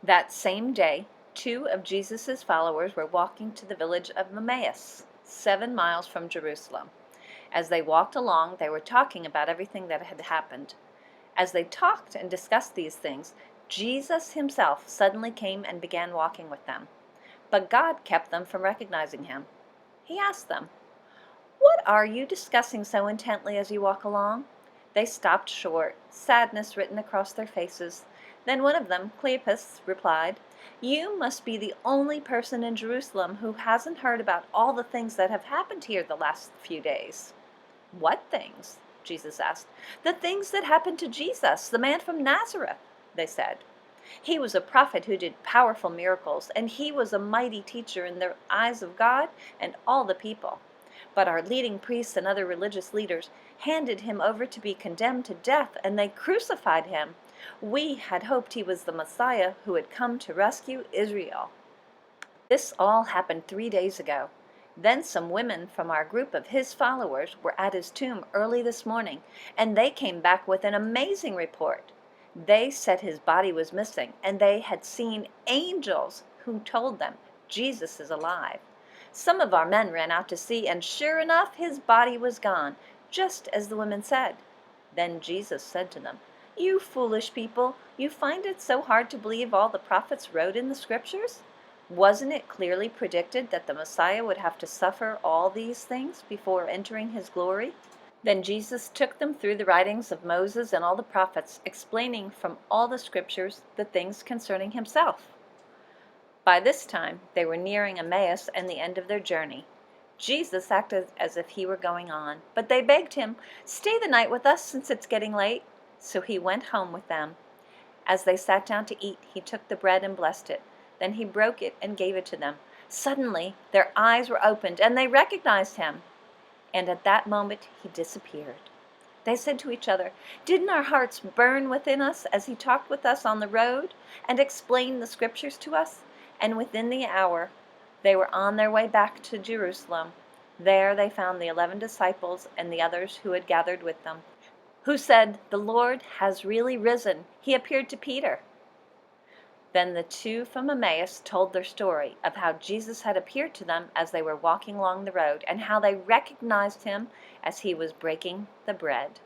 That same day, two of Jesus' followers were walking to the village of Emmaus, 7 miles from Jerusalem. As they walked along, they were talking about everything that had happened. As they talked and discussed these things, Jesus himself suddenly came and began walking with them. But God kept them from recognizing him. He asked them, "What are you discussing so intently as you walk along?" They stopped short, sadness written across their faces. Then one of them, Cleopas, replied, "You must be the only person in Jerusalem who hasn't heard about all the things that have happened here the last few days." "What things?" Jesus asked. "The things that happened to Jesus, the man from Nazareth," they said. "He was a prophet who did powerful miracles, and he was a mighty teacher in the eyes of God and all the people. But our leading priests and other religious leaders handed him over to be condemned to death, and they crucified him. We had hoped he was the Messiah who had come to rescue Israel." This all happened 3 days ago. Then some women from our group of his followers were at his tomb early this morning, and they came back with an amazing report. They said his body was missing, and they had seen angels who told them Jesus is alive. Some of our men ran out to see, and sure enough, his body was gone, just as the women said. Then Jesus said to them, "You foolish people, you find it so hard to believe all the prophets wrote in the scriptures? Wasn't it clearly predicted that the Messiah would have to suffer all these things before entering his glory?" Then Jesus took them through the writings of Moses and all the prophets, explaining from all the scriptures the things concerning himself. By this time, they were nearing Emmaus and the end of their journey. Jesus acted as if he were going on, but they begged him, "Stay the night with us since it's getting late." So he went home with them. As they sat down to eat, he took the bread and blessed it. Then he broke it and gave it to them. Suddenly, their eyes were opened, and they recognized him. And at that moment, he disappeared. They said to each other, "Didn't our hearts burn within us as he talked with us on the road and explained the scriptures to us?" And within the hour, they were on their way back to Jerusalem. There they found the 11 disciples and the others who had gathered with them, who said, "The Lord has really risen. He appeared to Peter." Then the two from Emmaus told their story of how Jesus had appeared to them as they were walking along the road, and how they recognized him as he was breaking the bread.